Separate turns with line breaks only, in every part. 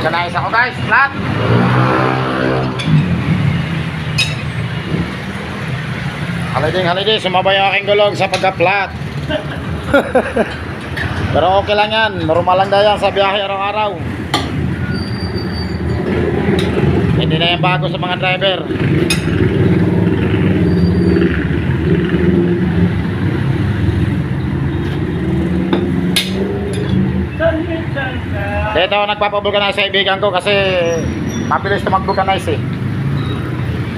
Vulcanize ako guys, flat. Haliday, sumabay ang aking gulong sa pagka-flat. Pero okay lang yan, normal lang na yan sa biyahe araw-araw. Hindi na yan bago sa mga driver. Dito ako nagpapavulcanize sa kaibigan ko kasi mabilis na mag-vulcanize eh.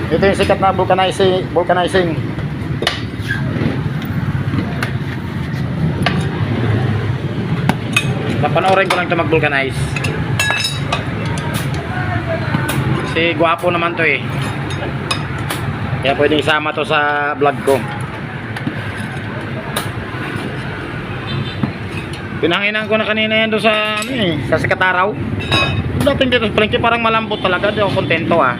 Ito yung sikat na vulcanizing. Papanoorin ko lang ito mag-vulcanize. Kasi gwapo naman to eh. Kaya pwedeng isama to sa vlog ko. Pinanginan ko na kanina yan doon sa sa sikat araw. Dating dito sa palengke parang malambot talaga. Di ako kontento ah.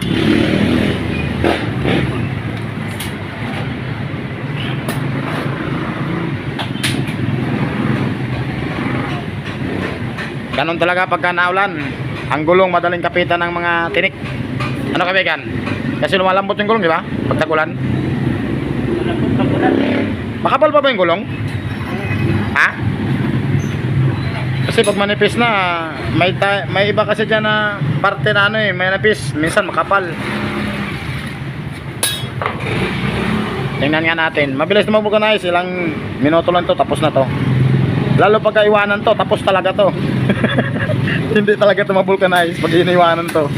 Ganon talaga pagka naulan. Ang gulong madaling kapitan ng mga tinik. Ano kaibigan? Kasi lumalambot yung gulong, di ba? Pag tagulan. Makapal pa ba yung gulong? Ha? Kasi pag manipis na, may iba kasi dyan na parte na ano eh, may napis, minsan makapal. Tingnan nga natin. Mabilis na mag-vulcanize, ilang minuto lang to, tapos na to. Lalo pagka iwanan to, tapos talaga to. Hindi talaga to mag-vulcanize pag iniwanan to.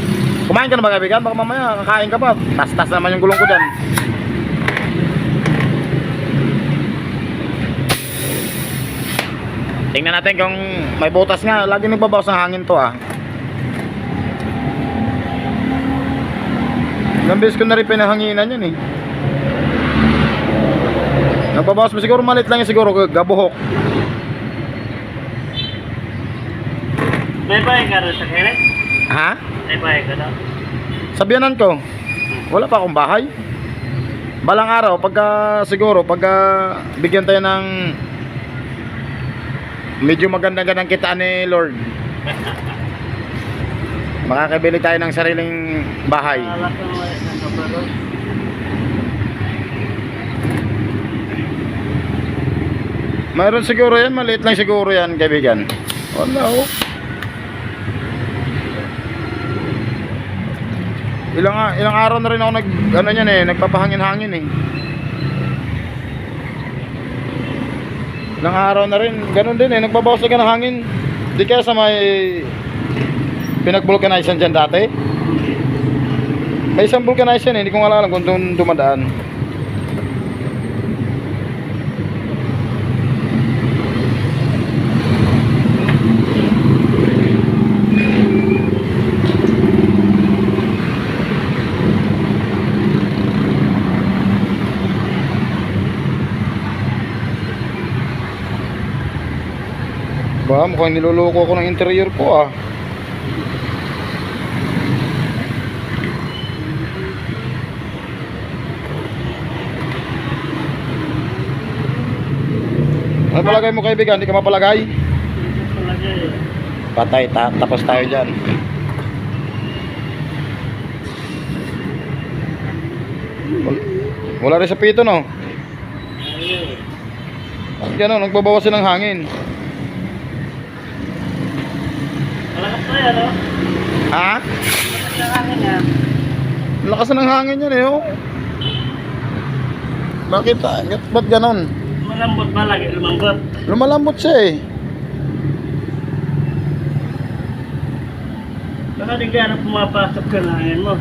Kumain ka na ba kaibigan? Baka mamaya kakain ka pa. Tas-tas naman yung gulong ko dyan. Tingnan natin kung may butas nga. Lagi nagbabawas ng hangin to ah. Ilang beses ko na rin pinahanginan yan eh. Nagbabawas mo siguro, malit lang yun siguro, gabuhok.
May bahay ka rin sa kere?
Ha?
May bahay ka daw?
Sabihanan ko, wala pa akong bahay. Balang araw, siguro, bigyan tayo ng medyo magandang kitaan ni Lord, makakabili tayo ng sariling bahay. Mayroon siguro yan, maliit lang siguro yan kaibigan. Wala oh. Ilang araw na rin ako nagpapahangin-hangin eh. Ilang araw na rin, ganun din eh, nagbabawas na ng hangin. Di kaya sa may pinag-vulcanize dyan dati. May isang vulcanize yan eh, hindi ko alam kung doon dumadaan. Ba, mukhang niloloko ko ng interior ko ah. Ano palagay mo kaibigan? Hindi ka mapalagay? Patay, tapos tayo dyan. Wala rin sa pito no? Gano'n, nagbabawas ng hangin.
Malakas na yan, oh.
Ha?
Malakas na hangin yan.
Lakas ng hangin yan eh, oh. Bakit? Ba't ganon?
Malambot ba lagi? Lumambot?
Lumalambot siya eh.
Baka di gano'n pumapasok ka na hangin mo.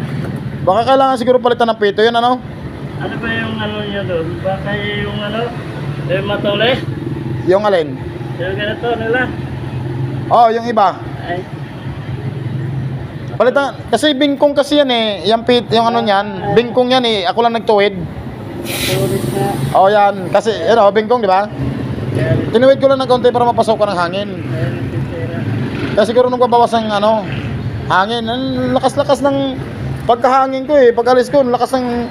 Baka kailangan siguro palitan ng pito yun, ano?
Ano ba yung ano niya doon? Baka yung ano? Yung matole?
Yung alin?
Yung ganito nila?
Oh, yung iba.
Ay.
Palitan, kasi bingkong kasi yan eh. Yung ano niyan, bingkong yan eh. Ako lang nagtuwid.
Tulis na.
Oh, yan. Kasi, yun oh, bingkong, di ba? Tinuwid ko lang ng konti para mapasok ka ng hangin. Kasi siguro nung babawas ng ano, hangin. Ang lakas-lakas ng pagkahangin ko eh. Pag alis ko, lakas ng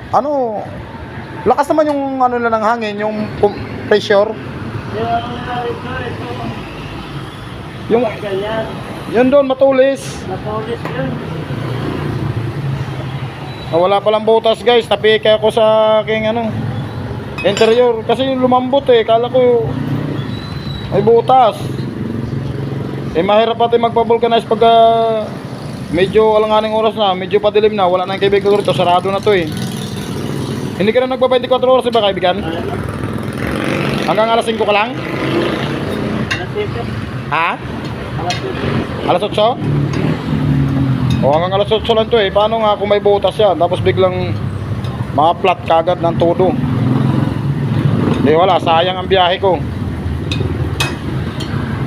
ano, lakas naman yung ano na ng hangin, yung pressure.
Yung ano na ito.
Yung
Ganyan.
Yun doon, matulis.
Napolis yun.
Wala palang butas guys, tapike ako sa aking ano, interior. Kasi lumambot eh, kala ko may butas. Eh mahirap natin magpa-vulcanize pag medyo alanganing oras na, medyo padilim na, wala na yung kaibigan ko rito, sarado na to eh. Hindi ka na nagpa 24 oras ba kaibigan? Hanggang alas 5 ka lang?
Nasipit.
Ha?
Nasipit.
Alas 8? O hanggang alas 8 lang to eh. Paano nga kung may butas yan tapos biglang ma-flat kagad ng todo? Di wala, sayang ang biyahe ko.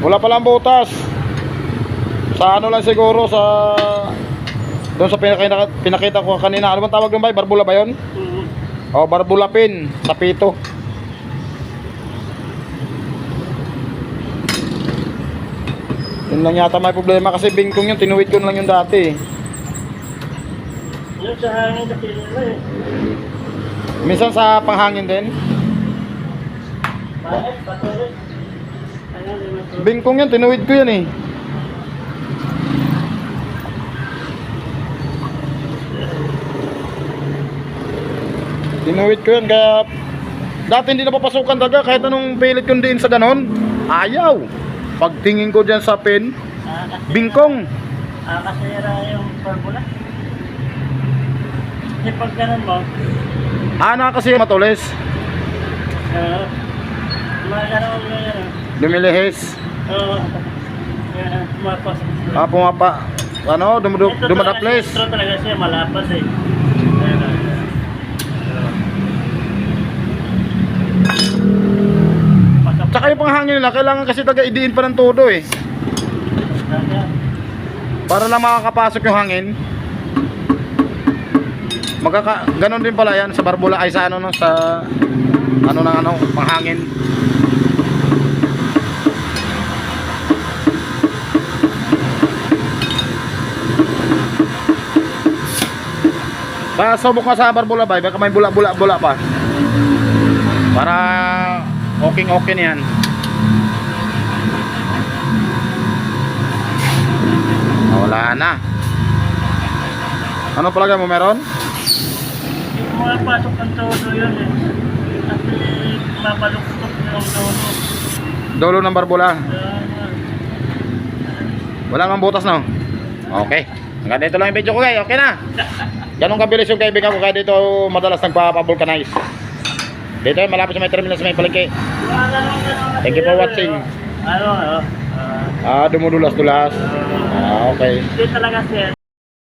Wala palang butas. Sa ano lang siguro sa doon sa pinakita ko kanina. Ano bang tawag doon ba? Barbula ba yun? O barbula pin sa pito. Yun lang yata may problema kasi bingkong yun, tinuwid ko na lang yung dati.
Yung sa hangin kasi nila eh.
Minsan sa panghangin din.
Bakit? Patuloy. Ano naman to?
Bingkong yun, tinuwid ko yan eh. Tinuwid ko yan kaya dati hindi na papasukan talaga kahit anong pilit ko din sa ganon. Ayaw. Pagtingin ko dyan sa pin, bingkong.
Kasira yung formula. Kasi pag ganun mo,
Ana kasi matulis.
magano'n mo yan.
Lumilihis.
Oo. Mapos.
Pumapa. Ano, dumadaples.
Ito talaga siya, malapas eh.
Tsaka yung panghangin nila, kailangan kasi taga idiin pa ng todo eh. Para lang makakapasok yung hangin. Ganon din pala yan sa barbula ay sa ano no, sa ano ng ano, panghangin. Pasubok ka sa barbula ba? Baka may bula-bula pa. Para okay na yan. Wala na. Ano palagay mo meron?
Yung mga pasok ng todo yun eh. Kasi mapaluktok yung todo.
Dulo ng barbula. Wala nang butas no? Okay. Hanggang dito lang yung video ko guys. Okay na. Ganun kabilis yung kaibigan ko kaya dito madalas nagpa-vulcanize. Dito malapit sa may terminal sa may palengke. Thank you for watching.
Ano?
Dumudulas-dulas. Okay.
Hindi talaga siya.